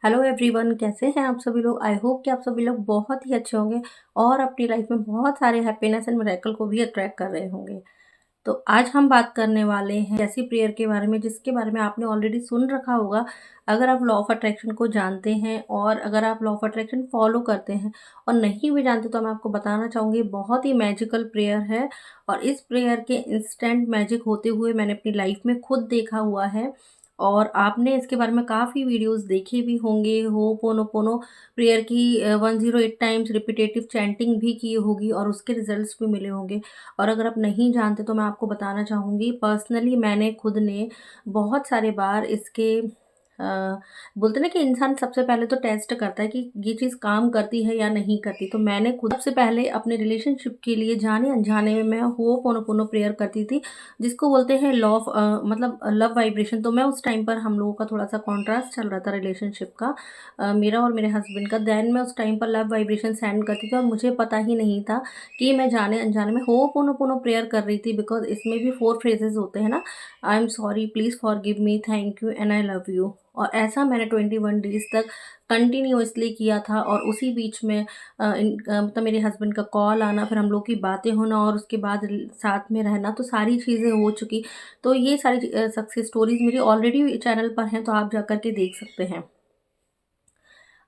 Hello everyone, कैसे हैं आप सभी लोग। आई होप कि आप सभी लोग बहुत ही अच्छे होंगे और अपनी लाइफ में बहुत सारे हैप्पीनेस एंड मिरेकल को भी अट्रैक्ट कर रहे होंगे। तो आज हम बात करने वाले हैं ऐसी प्रेयर के बारे में जिसके बारे में आपने ऑलरेडी सुन रखा होगा। अगर आप लॉ ऑफ अट्रैक्शन को जानते हैं और अगर आप लॉ ऑफ अट्रैक्शन फॉलो करते हैं और नहीं भी जानते तो मैं आपको बताना चाहूँगी, बहुत ही मैजिकल प्रेयर है। और इस प्रेयर के इंस्टेंट मैजिक होते हुए मैंने अपनी लाइफ में खुद देखा हुआ है। और आपने इसके बारे में काफ़ी वीडियोस देखे भी होंगे। होपोनोपोनो प्रेयर की 108 टाइम्स रिपीटेटिव चैंटिंग भी की होगी और उसके रिजल्ट्स भी मिले होंगे। और अगर आप नहीं जानते तो मैं आपको बताना चाहूँगी, पर्सनली मैंने खुद ने बहुत सारे बार इसके अ, बोलते ना कि इंसान सबसे पहले तो टेस्ट करता है कि ये चीज़ काम करती है या नहीं करती। तो मैंने खुद सबसे पहले अपने रिलेशनशिप के लिए जाने अनजाने में मैं होपोनोपोनो प्रेयर करती थी, जिसको बोलते हैं लॉ ऑफ मतलब लव वाइब्रेशन। तो मैं उस टाइम पर हम लोगों का थोड़ा सा कॉन्ट्रास्ट चल रहा था रिलेशनशिप का, मेरा और मेरे हस्बैंड का। देन मैं उस टाइम पर लव वाइब्रेशन सेंड करती थी और मुझे पता ही नहीं था कि मैं जाने अनजाने में होपोनोपोनो प्रेयर कर रही थी। बिकॉज इसमें भी 4 फ्रेजेस होते हैं ना, आई am sorry, please forgive me, thank you and I love you. और ऐसा मैंने 21 डेज़ तक कंटिन्यूअसली किया था। और उसी बीच में मतलब मेरे हस्बैंड का कॉल आना, फिर हम लोग की बातें होना और उसके बाद साथ में रहना, तो सारी चीज़ें हो चुकी। तो ये सारी सक्सेस स्टोरीज़ मेरी ऑलरेडी चैनल पर हैं, तो आप जा कर के देख सकते हैं।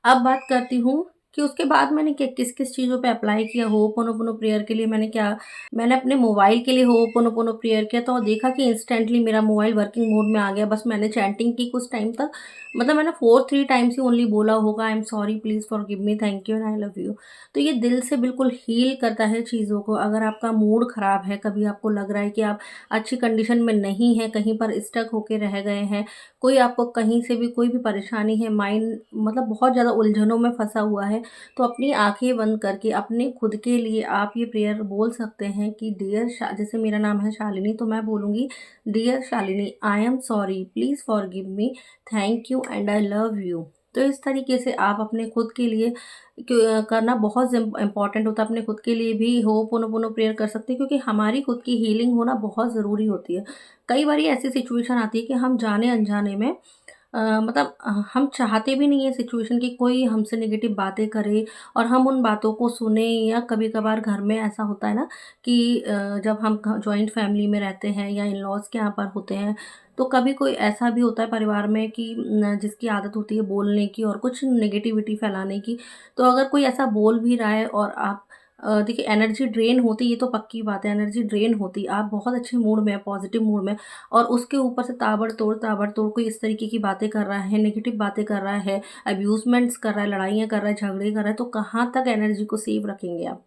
अब बात करती हूँ कि उसके बाद मैंने किस-किस चीज़ों पे अप्लाई किया होपोनोपोनो प्रेयर के लिए। मैंने अपने मोबाइल के लिए होपोनोपोनो प्रेयर किया तो देखा कि इंस्टेंटली मेरा मोबाइल वर्किंग मोड में आ गया। बस मैंने चैंटिंग की कुछ टाइम तक, मतलब मैंने 4-3 टाइम्स ही ओनली बोला होगा, आई am sorry, please forgive me, thank you and I love you. तो ये दिल से बिल्कुल हील करता है चीज़ों को। अगर आपका मूड ख़राब है, कभी आपको लग रहा है कि आप अच्छी कंडीशन में नहीं हैं, कहीं पर स्टक होके रह गए हैं, कोई आपको कहीं से भी कोई भी परेशानी है, माइंड मतलब बहुत ज़्यादा उलझनों में फँसा हुआ है, तो अपनी आँखें बंद करके अपने खुद के लिए आप ये प्रेयर बोल सकते हैं कि डियर शा जैसे मेरा नाम है शालिनी, तो मैं बोलूँगी, dear Shalini, I am sorry, please forgive me, thank you and I love you. तो इस तरीके से आप अपने खुद के लिए करना बहुत इम्पॉर्टेंट होता है। अपने खुद के लिए भी होपोनोपोनो प्रेयर कर सकते हैं, क्योंकि हमारी खुद की हीलिंग होना बहुत ज़रूरी होती है। कई बारी ऐसी सिचुएशन आती है कि हम जाने-अनजाने में मतलब हम चाहते भी नहीं है सिचुएशन कि कोई हमसे नेगेटिव बातें करे और हम उन बातों को सुने। या कभी-कभार घर में ऐसा होता है ना कि जब हम जॉइंट फैमिली में रहते हैं या इन-लॉज़ के यहाँ पर होते हैं, तो कभी कोई ऐसा भी होता है परिवार में कि जिसकी आदत होती है बोलने की और कुछ नेगेटिविटी फैलाने की। तो अगर कोई ऐसा बोल भी रहा है और आप देखिए, एनर्जी ड्रेन होती, ये तो पक्की बात है, एनर्जी ड्रेन होती। आप बहुत अच्छे मूड में हैं, पॉजिटिव मूड में, और उसके ऊपर से ताबड़तोड़ कोई इस तरीके की बातें कर रहा है, नेगेटिव बातें कर रहा है, अब्यूज़मेंट्स कर रहा है, लड़ाइयाँ कर रहा है, झगड़े कर रहा है, तो कहाँ तक एनर्जी को सेव रखेंगे आप?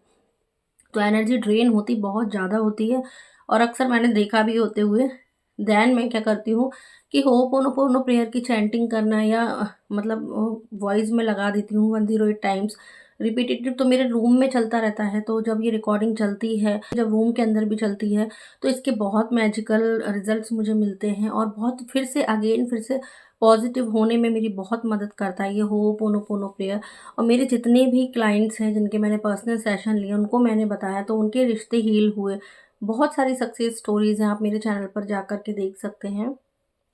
तो एनर्जी ड्रेन होती बहुत ज़्यादा होती है और अक्सर मैंने देखा भी होते हुए। देन मैं क्या करती हूँ कि होपोनोपोनो प्रेयर की चैंटिंग करना या मतलब वॉइस में लगा देती हूँ 108 टाइम्स रिपीटेटिव। तो मेरे रूम में चलता रहता है, तो जब ये रिकॉर्डिंग चलती है, जब रूम के अंदर भी चलती है, तो इसके बहुत मैजिकल रिजल्ट्स मुझे मिलते हैं और बहुत फिर से पॉजिटिव होने में मेरी बहुत मदद करता है ये होपोनोपोनो प्रेयर। और मेरे जितने भी क्लाइंट्स हैं जिनके मैंने पर्सनल सेशन लिए, उनको मैंने बताया तो उनके रिश्ते हील हुए। बहुत सारी सक्सेस स्टोरीज़ हैं, आप मेरे चैनल पर जा कर के देख सकते हैं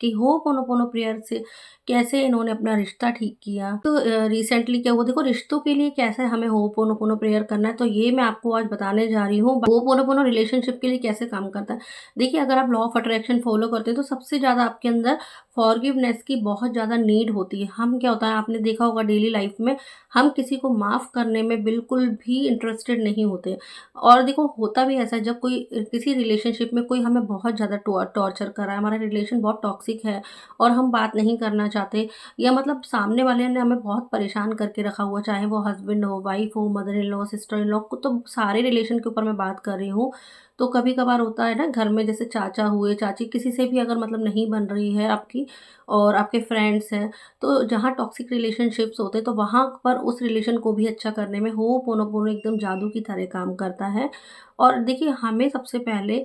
कि होपोनोपोनो प्रेयर से कैसे इन्होंने अपना रिश्ता ठीक किया। तो रिसेंटली क्या हुआ, देखो रिश्तों के लिए कैसे हमें होपोनोपोनो प्रेयर करना है, तो ये मैं आपको आज बताने जा रही हूँ। होपोनोपोनो रिलेशनशिप के लिए कैसे काम करता है। देखिए, अगर आप लॉ ऑफ अट्रैक्शन फॉलो करते हैं तो सबसे ज़्यादा आपके अंदर फॉरगिवनेस की बहुत ज़्यादा नीड होती है। हम क्या होता है, आपने देखा होगा डेली लाइफ में, हम किसी को माफ़ करने में बिल्कुल भी इंटरेस्टेड नहीं होते। और देखो, होता भी ऐसा है, जब कोई किसी रिलेशनशिप में कोई हमें बहुत ज़्यादा टॉर्चर कर रहा है, हमारा रिलेशन बहुत टॉक्सिक है और हम बात नहीं करना चाहते, या मतलब सामने वाले ने हमें बहुत परेशान करके रखा हुआ, चाहे वो हस्बैंड हो, वाइफ हो, mother in law, sister in law, को तो सारे रिलेशन के ऊपर मैं बात कर रही हूँ। तो कभी-कभार होता है ना घर में, जैसे चाचा हुए, चाची, किसी से भी अगर मतलब नहीं बन रही है आपकी और आपके फ्रेंड्स हैं, तो जहाँ टॉक्सिक रिलेशनशिप्स होते हैं तो वहाँ पर उस रिलेशन को भी अच्छा करने में होपोनोपोनो एकदम जादू की तरह काम करता है। और देखिए, हमें सबसे पहले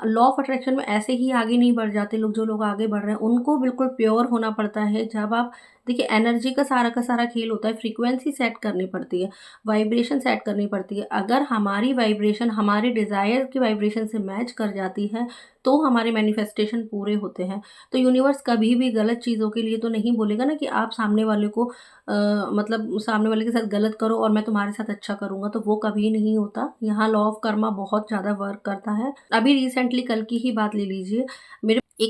लॉ ऑफ अट्रैक्शन में ऐसे ही आगे नहीं बढ़ जाते लोग। जो लोग आगे बढ़ रहे हैं उनको बिल्कुल प्योर होना पड़ता है। जब आप देखिए, एनर्जी का सारा खेल होता है, फ्रीक्वेंसी सेट करनी पड़ती है, वाइब्रेशन सेट करनी पड़ती है। अगर हमारी वाइब्रेशन हमारे डिज़ायर की वाइब्रेशन से मैच कर जाती है, तो हमारे मैनिफेस्टेशन पूरे होते हैं। तो यूनिवर्स कभी भी गलत चीज़ों के लिए तो नहीं बोलेगा ना कि आप सामने वाले को मतलब सामने वाले के साथ गलत करो और मैं तुम्हारे साथ अच्छा करूँगा, तो वो कभी नहीं होता। यहाँ लॉ ऑफ कर्मा बहुत ज़्यादा वर्क करता है। अभी रिसेंटली कल की ही बात ले लीजिए,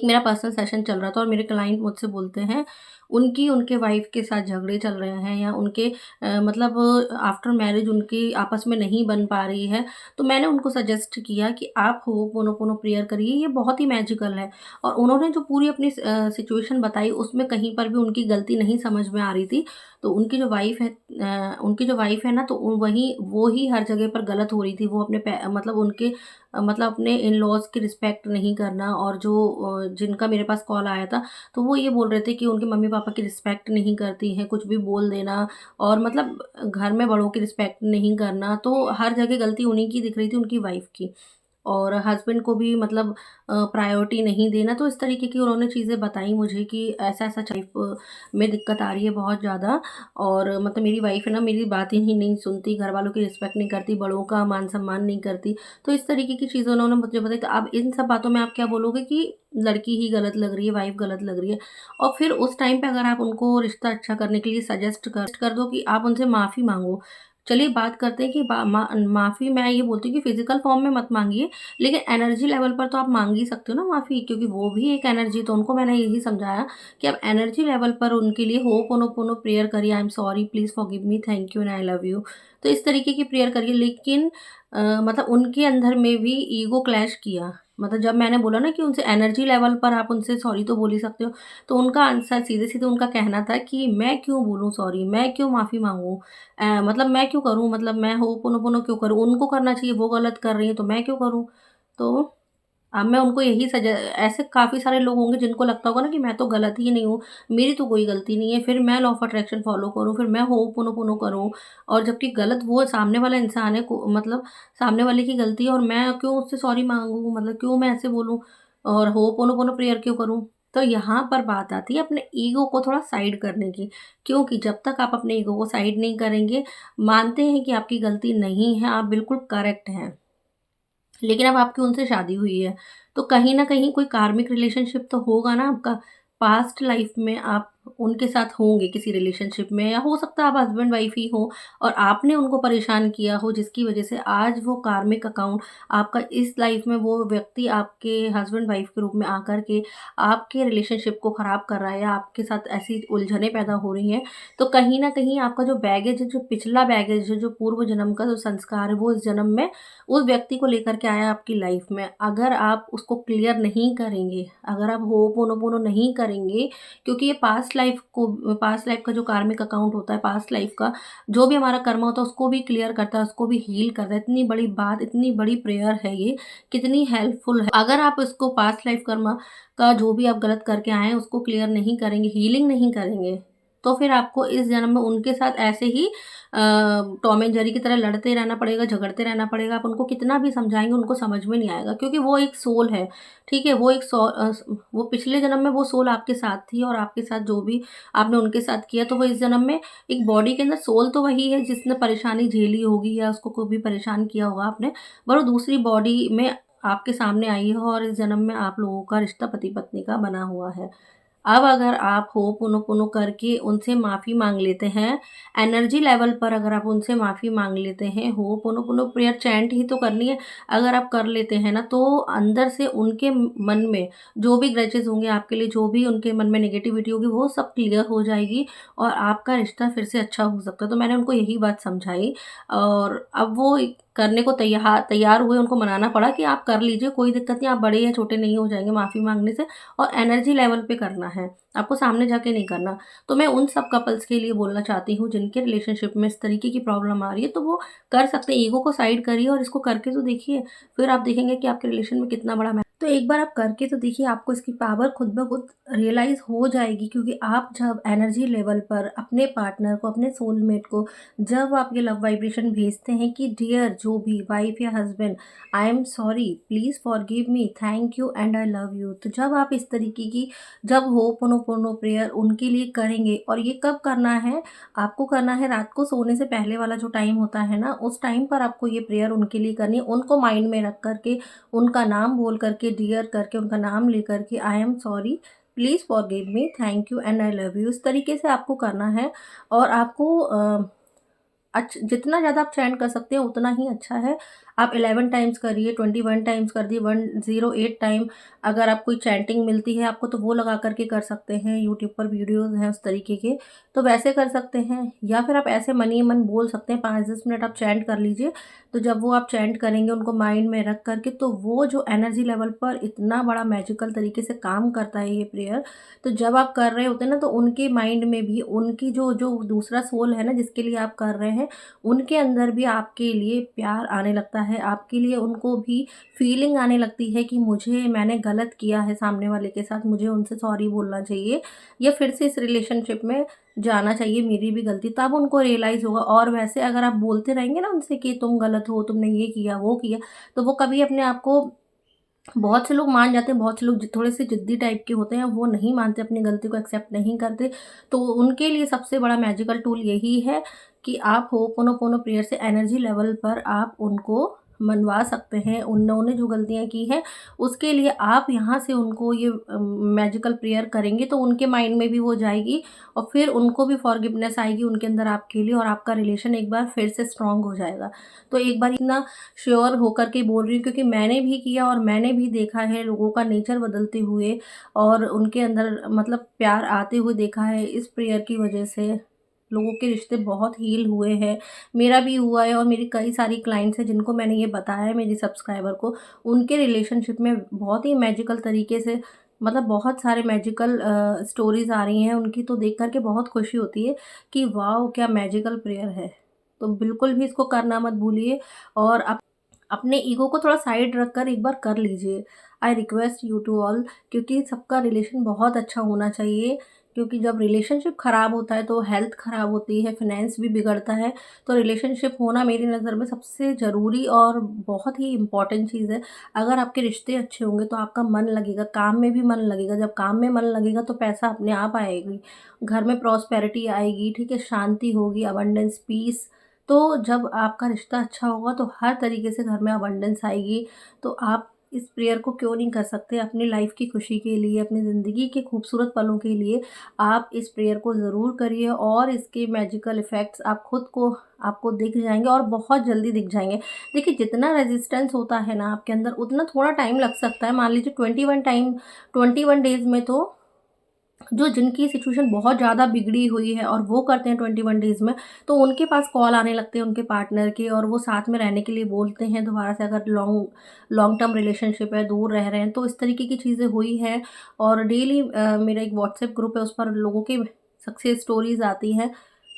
मेरा पर्सनल सेशन चल रहा था और मेरे क्लाइंट मुझसे बोलते हैं, उनके वाइफ़ के साथ झगड़े चल रहे हैं या उनके मतलब आफ्टर मैरिज उनकी आपस में नहीं बन पा रही है। तो मैंने उनको सजेस्ट किया कि आप होपोनोपोनो प्रेयर करिए, ये बहुत ही मैजिकल है। और उन्होंने जो पूरी अपनी सिचुएशन बताई, उसमें कहीं पर भी उनकी गलती नहीं समझ में आ रही थी। तो उनकी जो वाइफ़ है ना, तो वो ही हर जगह पर गलत हो रही थी। वो अपने मतलब मतलब अपने इन-लॉज़ की रिस्पेक्ट नहीं करना, और जो जिनका मेरे पास कॉल आया था, तो वो ये बोल रहे थे कि उनके मम्मी-पापा की रिस्पेक्ट नहीं करती हैं, कुछ भी बोल देना, और मतलब घर में बड़ों की रिस्पेक्ट नहीं करना। तो हर जगह गलती उन्हीं की दिख रही थी, उनकी वाइफ़ की। और हस्बैंड को भी मतलब प्रायोरिटी नहीं देना। तो इस तरीके की उन्होंने चीज़ें बताई मुझे कि ऐसा-ऐसा लाइफ़ में दिक्कत आ रही है बहुत ज़्यादा, और मतलब मेरी वाइफ़ है ना, मेरी बातें ही नहीं सुनती, घरवालों की रिस्पेक्ट नहीं करती, बड़ों का मान-सम्मान नहीं करती। तो इस तरीके की चीज़ें उन्होंने मुझे बताई। तो अब इन सब बातों में आप क्या बोलोगे कि लड़की ही गलत लग रही है, वाइफ़ गलत लग रही है। और फिर उस टाइम पे अगर आप उनको रिश्ता अच्छा करने के लिए सजेस्ट कर दो कि आप उनसे माफ़ी माँगो। चलिए बात करते हैं कि माफ़ी मैं ये बोलती हूँ कि फ़िज़िकल फ़ॉर्म में मत माँगिए, लेकिन एनर्जी लेवल पर तो आप माँग ही सकते हो ना माफ़ी, क्योंकि वो भी एक एनर्जी। तो उनको मैंने यही समझाया कि आप एनर्जी लेवल पर उनके लिए होपोनोपोनो प्रेयर करिए, आई am sorry, please forgive me, thank you and I love you. तो इस तरीके की प्रेयर करिए, लेकिन मतलब उनके अंदर में भी ईगो क्लैश किया। मतलब जब मैंने बोला ना कि उनसे एनर्जी लेवल पर आप उनसे सॉरी तो बोल ही सकते हो, तो उनका आंसर सीधे-सीधे उनका कहना था कि मैं क्यों बोलूँ सॉरी? मैं क्यों माफ़ी माँगूँ? मतलब मैं क्यों करूँ? मतलब मैं होपोनोपोनो क्यों करूँ? उनको करना चाहिए, वो गलत कर रही हैं, तो मैं क्यों करूँ? तो अब मैं उनको यही ऐसे काफ़ी सारे लोग होंगे जिनको लगता होगा ना कि मैं तो गलत ही नहीं हूँ, मेरी तो कोई गलती नहीं है, फिर मैं लॉ ऑफ अट्रैक्शन फ़ॉलो करूँ, फिर मैं होपोनोपोनो करूँ, और जबकि गलत वो सामने वाला इंसान है, को मतलब सामने वाले की गलती है, और मैं क्यों उससे सॉरी माँगूँ? मतलब क्यों मैं ऐसे बोलूँ और होपोनोपोनो प्रेयर क्यों करूँ? तो यहाँ पर बात आती है अपने ईगो को थोड़ा साइड करने की, क्योंकि जब तक आप अपने ईगो को साइड नहीं करेंगे, मानते हैं कि आपकी गलती नहीं है, आप बिल्कुल करेक्ट हैं। लेकिन अब आपकी उनसे शादी हुई है, तो कहीं न कहीं कोई कार्मिक रिलेशनशिप तो होगा ना आपका। पास्ट लाइफ़ में आप उनके साथ होंगे किसी रिलेशनशिप में, या हो सकता है आप हस्बैंड-वाइफ ही हो और आपने उनको परेशान किया हो, जिसकी वज़ह से आज वो कार्मिक अकाउंट आपका इस लाइफ़ में वो व्यक्ति आपके हस्बैंड-वाइफ के रूप में आकर के आपके रिलेशनशिप को ख़राब कर रहा है, या आपके साथ ऐसी उलझनें पैदा हो रही हैं। तो कहीं न कहीं आपका जो बैगेज है, जो पिछला बैगेज है, जो पूर्व जन्म का जो संस्कार है, वो इस जन्म में उस व्यक्ति को लेकर के आया आपकी लाइफ में। अगर आप उसको क्लियर नहीं करेंगे, अगर आप होपोनोपोनो नहीं करेंगे, क्योंकि ये पास्ट लाइफ का जो कार्मिक अकाउंट होता है, पास्ट लाइफ का जो भी हमारा कर्म होता है, उसको भी क्लियर करता है, उसको भी हील करता है। इतनी बड़ी बात, इतनी बड़ी प्रेयर है ये, कितनी हेल्पफुल है। अगर आप इसको पास्ट लाइफ कर्म का जो भी आप गलत करके आए हैं, उसको क्लियर नहीं करेंगे, हीलिंग नहीं करेंगे, तो फिर आपको इस जन्म में उनके साथ ऐसे ही टॉम एंड जेरी की तरह लड़ते रहना पड़ेगा, झगड़ते रहना पड़ेगा। आप उनको कितना भी समझाएँगे, उनको समझ में नहीं आएगा, क्योंकि वो एक सोल है, ठीक है? वो पिछले जन्म में वो सोल आपके साथ थी, और आपके साथ जो भी आपने उनके साथ किया, तो वो इस जन्म में एक बॉडी के अंदर सोल तो वही है जिसने परेशानी झेली होगी, या उसको कोई भी परेशान किया होगा आपने, पर वो दूसरी बॉडी में आपके सामने आई है, और इस जन्म में आप लोगों का रिश्ता पति-पत्नी का बना हुआ है। अब अगर आप होपोनोपोनो करके उनसे माफ़ी माँग लेते हैं, एनर्जी लेवल पर अगर आप उनसे माफ़ी माँग लेते हैं, होपोनोपोनो प्रेयर चैंट ही तो करनी है, अगर आप कर लेते हैं ना, तो अंदर से उनके मन में जो भी ग्रजेस होंगे आपके लिए, जो भी उनके मन में नेगेटिविटी होगी, वो सब क्लियर हो जाएगी, और आपका रिश्ता फिर से अच्छा हो सकता है। तो मैंने उनको यही बात समझाई, और अब वो करने को तैयार हुए, उनको मनाना पड़ा कि आप कर लीजिए, कोई दिक्कत नहीं, आप बड़े या छोटे नहीं हो जाएँगे माफ़ी माँगने से, और एनर्जी लेवल पे करना है, आपको सामने जाके नहीं करना। तो मैं उन सब कपल्स के लिए बोलना चाहती हूँ जिनके रिलेशनशिप में इस तरीके की प्रॉब्लम आ रही है, तो वो कर सकते हैं। ईगो को साइड करिए और इसको करके तो देखिए, फिर आप देखेंगे कि आपके रिलेशन में कितना बड़ा तो एक बार आप करके तो देखिए, आपको इसकी पावर खुद ब खुद रियलाइज़ हो जाएगी, क्योंकि आप जब एनर्जी लेवल पर अपने पार्टनर को, अपने सोलमेट को जब आप ये लव वाइब्रेशन भेजते हैं कि डियर जो भी वाइफ या husband, I am sorry, please forgive me, thank you and I love you. तो जब आप इस तरीके की जब होपोनोपोनो प्रेयर उनके लिए करेंगे, और ये कब करना है, आपको करना है रात को सोने से पहले वाला जो टाइम होता है ना, उस टाइम पर आपको ये प्रेयर उनके लिए करनी है। उनको माइंड में रख कर के, उनका नाम बोल कर के, डियर करके उनका नाम लेकर के आई am sorry, please forgive me, thank you and I love you, इस तरीके से आपको करना है। और आपको जितना ज़्यादा आप चैंट कर सकते हैं उतना ही अच्छा है। आप 11 टाइम्स करिए, 21 टाइम्स कर दिए, 108 टाइम अगर आप कोई चैंटिंग मिलती है आपको तो वो लगा करके कर सकते हैं। यूट्यूब पर वीडियोज़ हैं उस तरीके के, तो वैसे कर सकते हैं। या फिर आप ऐसे मन ही मन बोल सकते हैं, 5-10 मिनट आप चैंट कर लीजिए। तो जब वो आप चैंट करेंगे उनको माइंड में रख करके, तो वो जो एनर्जी लेवल पर इतना बड़ा मैजिकल तरीके से काम करता है ये प्रेयर। तो जब आप कर रहे होते हैं ना, तो उनके माइंड में भी उनकी जो जो दूसरा सोल है ना जिसके लिए आप कर रहे हैं, उनके अंदर भी आपके लिए प्यार आने लगता है। आपके लिए उनको भी फीलिंग आने लगती है कि मैंने गलत किया है सामने वाले के साथ, मुझे उनसे सॉरी बोलना चाहिए या फिर से इस रिलेशनशिप में जाना चाहिए, मेरी भी गलती, तब उनको रियलाइज़ होगा। और वैसे अगर आप बोलते रहेंगे ना उनसे कि तुम गलत हो, तुमने ये किया, वो किया, तो वो कभी अपने आप को, बहुत से लोग मान जाते हैं, बहुत से लोग थोड़े से ज़िद्दी टाइप के होते हैं, वो नहीं मानते, अपनी गलती को एक्सेप्ट नहीं करते। तो उनके लिए सबसे बड़ा मैजिकल टूल यही है कि आप होपोनोपोनो प्रेयर से एनर्जी लेवल पर आप उनको मनवा सकते हैं। उन्होंने जो गलतियाँ की हैं उसके लिए आप यहाँ से उनको ये मैजिकल प्रेयर करेंगे तो उनके माइंड में भी वो जाएगी और फिर उनको भी फॉरगिवनेस आएगी उनके अंदर आपके लिए, और आपका रिलेशन एक बार फिर से स्ट्रॉन्ग हो जाएगा। तो एक बार इतना श्योर होकर के बोल रही हूँ क्योंकि मैंने भी किया और मैंने भी देखा है लोगों का नेचर बदलते हुए और उनके अंदर मतलब प्यार आते हुए देखा है। इस प्रेयर की वजह से लोगों के रिश्ते बहुत हील हुए हैं, मेरा भी हुआ है और मेरी कई सारी क्लाइंट्स हैं जिनको मैंने ये बताया है, मेरी सब्सक्राइबर को, उनके रिलेशनशिप में बहुत ही मैजिकल तरीके से, मतलब बहुत सारे मैजिकल स्टोरीज़ आ रही हैं उनकी, तो देख कर के बहुत खुशी होती है कि वाओ! क्या मैजिकल प्रेयर है। तो बिल्कुल भी इसको करना मत भूलिए और अपने ईगो को थोड़ा साइड रख कर एक बार कर लीजिए। I request you to all, क्योंकि सबका रिलेशन बहुत अच्छा होना चाहिए, क्योंकि जब रिलेशनशिप ख़राब होता है तो हेल्थ ख़राब होती है, फाइनेंस भी बिगड़ता है। तो रिलेशनशिप होना मेरी नज़र में सबसे ज़रूरी और बहुत ही इम्पॉर्टेंट चीज़ है। अगर आपके रिश्ते अच्छे होंगे तो आपका मन लगेगा, काम में भी मन लगेगा, जब काम में मन लगेगा तो पैसा अपने आप आएगी, घर में प्रॉस्पेरिटी आएगी, ठीक है, शांति होगी, अबंडेंस, पीस। तो जब आपका रिश्ता अच्छा होगा तो हर तरीके से घर में अबंडेंस आएगी। तो आप इस प्रेयर को क्यों नहीं कर सकते अपनी लाइफ की खुशी के लिए, अपनी ज़िंदगी के खूबसूरत पलों के लिए। आप इस प्रेयर को ज़रूर करिए और इसके मैजिकल इफ़ेक्ट्स आप खुद को आपको दिख जाएँगे और बहुत जल्दी दिख जाएँगे। देखिए जितना रेज़िस्टेंस होता है ना आपके अंदर उतना थोड़ा टाइम लग सकता है। मान लीजिए 21 डेज़ में तो जो जिनकी सिचुएशन बहुत ज़्यादा बिगड़ी हुई है और वो करते हैं 21 डेज़ में, तो उनके पास कॉल आने लगते हैं उनके पार्टनर के और वो साथ में रहने के लिए बोलते हैं दोबारा से, अगर लॉन्ग लॉन्ग टर्म रिलेशनशिप है, दूर रह रहे हैं, तो इस तरीके की चीज़ें हुई हैं। और डेली मेरा एक व्हाट्सएप ग्रुप है, उस पर लोगों की सक्सेस स्टोरीज़ आती हैं।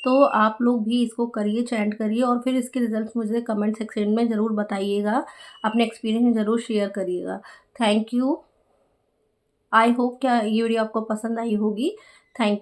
तो आप लोग भी इसको करिए, चैंट करिए और फिर इसके रिज़ल्ट्स मुझे कमेंट सेक्शन में ज़रूर बताइएगा, अपने एक्सपीरियंस ज़रूर शेयर करिएगा। Thank you. आई होप क्या ये वीडियो आपको पसंद आई होगी। Thank you.